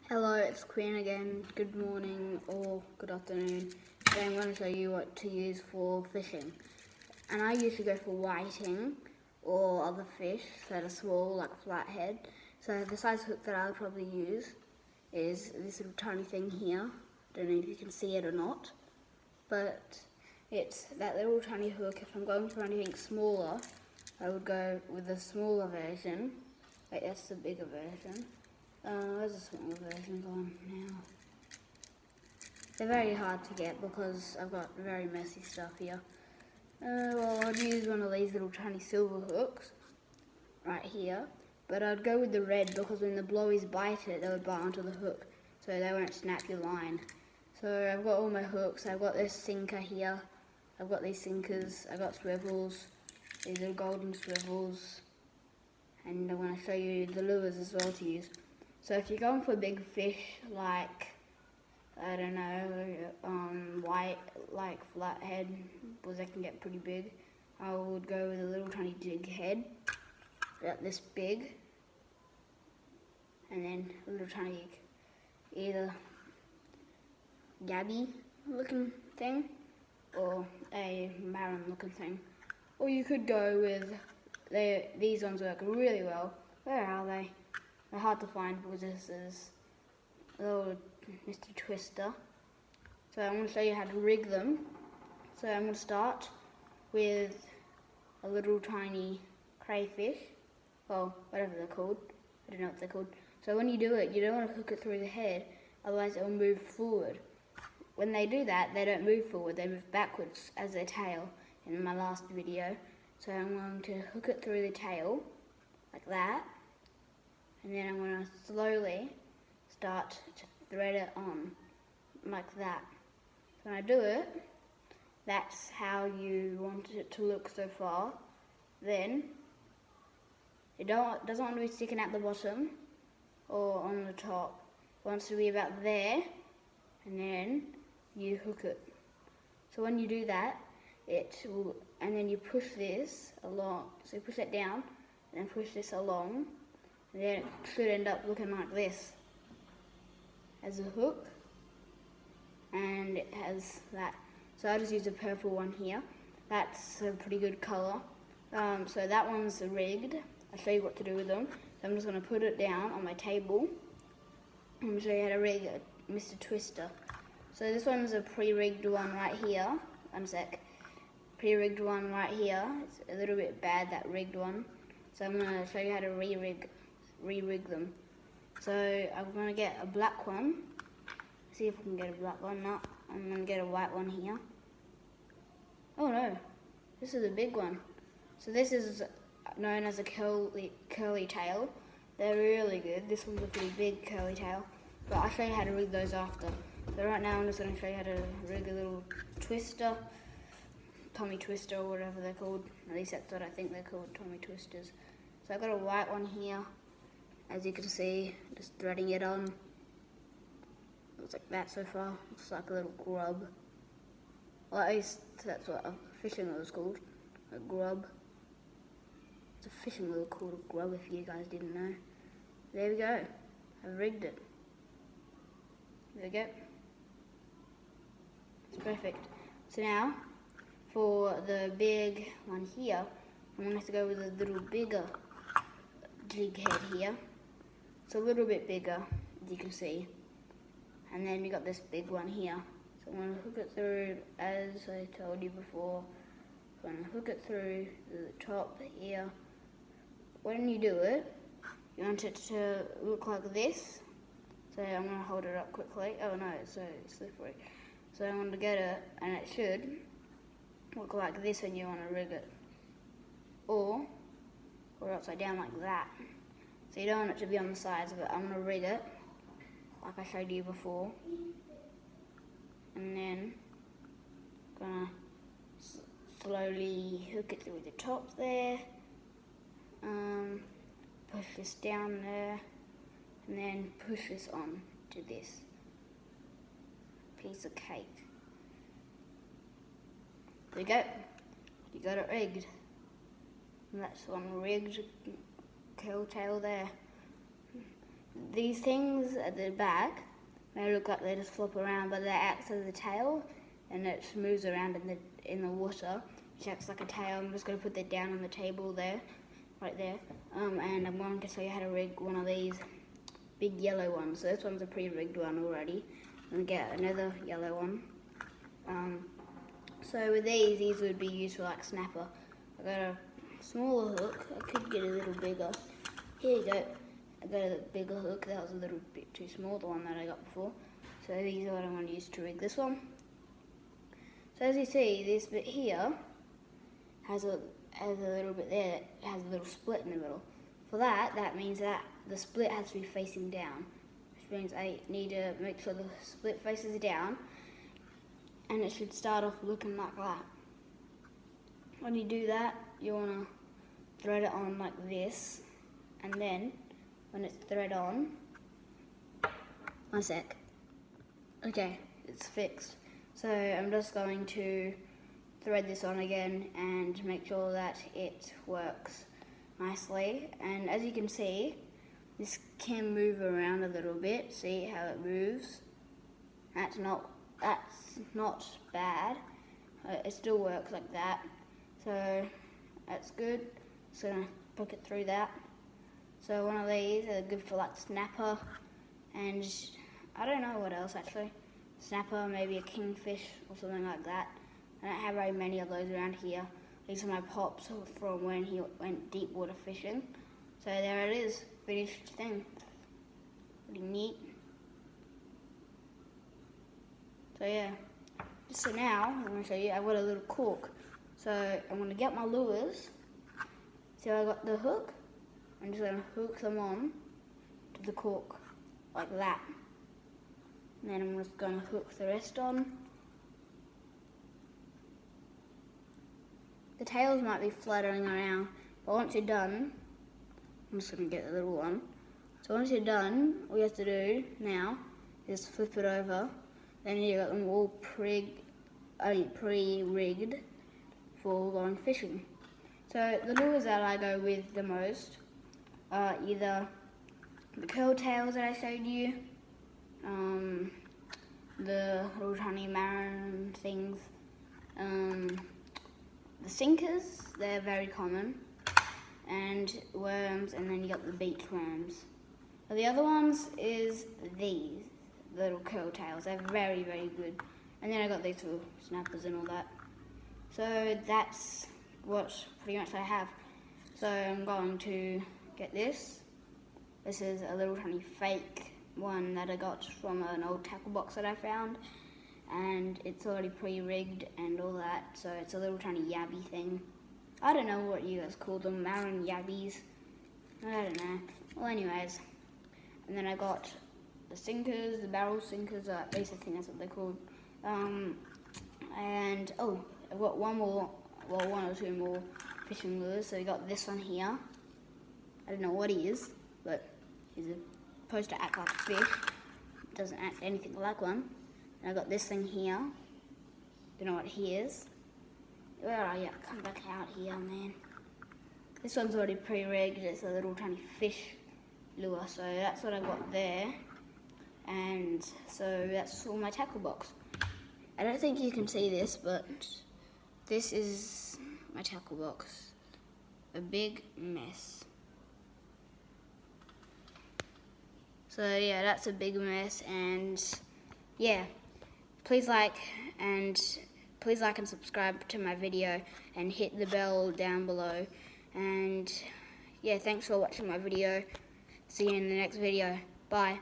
Hello, it's Quinn again. Good morning or good afternoon. Today I'm going to show you what to use for fishing. And I usually go for whiting or other fish that are small, like flathead. So the size hook that I'll probably use is this little tiny thing here. Don't know if you can see it or not, but it's that little tiny hook. If I'm going for anything smaller, I would go with the smaller version. Wait, that's the bigger version. Where's the smaller version gone now? They're very hard to get because I've got very messy stuff here. Well, I'd use one of these little tiny silver hooks right here, but I'd go with the red because when the blowies bite it, they would bite onto the hook, so they won't snap your line. So I've got all my hooks. I've got this sinker here. I've got these sinkers. I've got swivels, these little golden swivels, and I'm going to show you the lures as well to use. So if you're going for big fish like, I don't know, white, like flathead, because they can get pretty big, I would go with a little tiny jig head, about this big, and then a little tiny, either gabby looking thing, or a marron looking thing. Or you could go with, these ones work really well. Where are they? They're hard to find because this is a little Mr. Twister. So I'm going to show you how to rig them. So I'm going to start with a little tiny crayfish, well, whatever they're called. I don't know what they're called. So when you do it, you don't want to hook it through the head, otherwise it will move forward. When they do that, they don't move forward, they move backwards as their tail in my last video. So I'm going to hook it through the tail, like that. And then I'm going to slowly start to thread it on, like that. So when I do it, that's how you want it to look so far. Then, it doesn't want to be sticking at the bottom or on the top. It wants to be about there, and then you hook it. So when you do that, and then you push this along. So you push it down, and then push this along. And then it should end up looking like this as a hook, and it has that. So I just used a purple one here. That's a pretty good colour. So that one's rigged. I'll show you what to do with them. So I'm just going to put it down on my table. I'm going to show you how to rig a Mr. Twister. So this one's a pre-rigged one right here. One sec. Pre-rigged one right here. It's a little bit bad, that rigged one. So I'm going to show you how to re-rig them. So I'm going to get a black one. See if I can get a black one. No, I'm going to get a white one here. Oh no, this is a big one. So this is known as a curly tail. They're really good. This one's a pretty big curly tail. But I'll show you how to rig those after. So right now I'm just going to show you how to rig a little twister. Tommy Twister or whatever they're called. At least that's what I think they're called, Tommy Twisters. So I've got a white one here. As you can see, just threading it on. Looks like that so far. Looks like a little grub. Well, at least that's what a fishing lure is called. A grub. It's a fishing lure called a grub if you guys didn't know. There we go. I've rigged it. There we go. It's perfect. So now, for the big one here, I'm going to have to go with a little bigger jig head here. It's a little bit bigger, as you can see. And then we got this big one here. So I'm going to hook it through, as I told you before. I'm going to hook it through the top here. When you do it, you want it to look like this. So I'm going to hold it up quickly. Oh no, it's so slippery. So I'm going to get it, and it should look like this when you want to rig it. Or upside down like that. So you don't want it to be on the sides, but I'm going to rig it like I showed you before. And then I'm going to slowly hook it through the top there. Push this down there. And then push this on to this piece of cake. There you go. You got it rigged. And that's one rigged curl tail there. these things at the back may look like they just flop around, but they act as a tail, and it moves around in the water, which acts like a tail. I'm just going to put that down on the table there, right there, and I'm going to show you how to rig one of these big yellow ones. So this one's a pre-rigged one already. I'm going to get another yellow one. So with these would be used for like snapper. I got a smaller hook. I could get a little bigger. Here you go. I got a bigger hook. That was a little bit too small, the one that I got before. So these are what I'm going to use to rig this one. So as you see, this bit here has a little bit there that has a little split in the middle. For that means that the split has to be facing down, which means I need to make sure the split faces down, and it should start off looking like that. When you do that, you want to thread it on like this, and then when it's thread on, one sec. Okay, it's fixed. So I'm just going to thread this on again and make sure that it works nicely. And as you can see, this can move around a little bit. See how it moves? That's not bad. It still works like that. So that's good. So I'm gonna poke it through that. So one of these are good for like snapper, and I don't know what else actually. Snapper, maybe a kingfish or something like that. I don't have very many of those around here. These are my pops from when he went deep water fishing. So there it is, finished thing. Pretty neat. So yeah. So now I'm going to show you. I've got a little cork. So I'm going to get my lures. See how I got the hook? I'm just going to hook them on to the cork like that. And then I'm just going to hook the rest on. The tails might be fluttering around, but once you're done, I'm just going to get the little one. So once you're done, all you have to do now is flip it over. Then you got them all pre-rigged for going fishing. So the lures that I go with the most are either the curl tails that I showed you, the little tiny marron things, the sinkers, they're very common, and worms, and then you got the beach worms. The other ones is these little curl tails. They're very, very good. And then I got these little snappers and all that. So that's what pretty much I have. So I'm going to get this. This is a little tiny fake one that I got from an old tackle box that I found, and it's already pre-rigged and all that, so it's a little tiny yabby thing. I don't know what you guys call them, marron yabbies. I don't know. Well, anyways, and then I got the sinkers, the barrel sinkers. These I think that's what they're called. And oh, I've got one or two more fishing lures. So we got this one here. I don't know what he is, but he's supposed to act like a fish. It doesn't act anything like one. And I got this thing here. Don't know what he is. Where are you? Come back out here, man. This one's already pre-rigged. It's a little tiny fish lure, so that's what I got there. And so that's all my tackle box. I don't think you can see this, but this is my tackle box. A big mess. So yeah, that's a big mess, and yeah, please like and subscribe to my video and hit the bell down below. And yeah, thanks for watching my video. See you in the next video. Bye.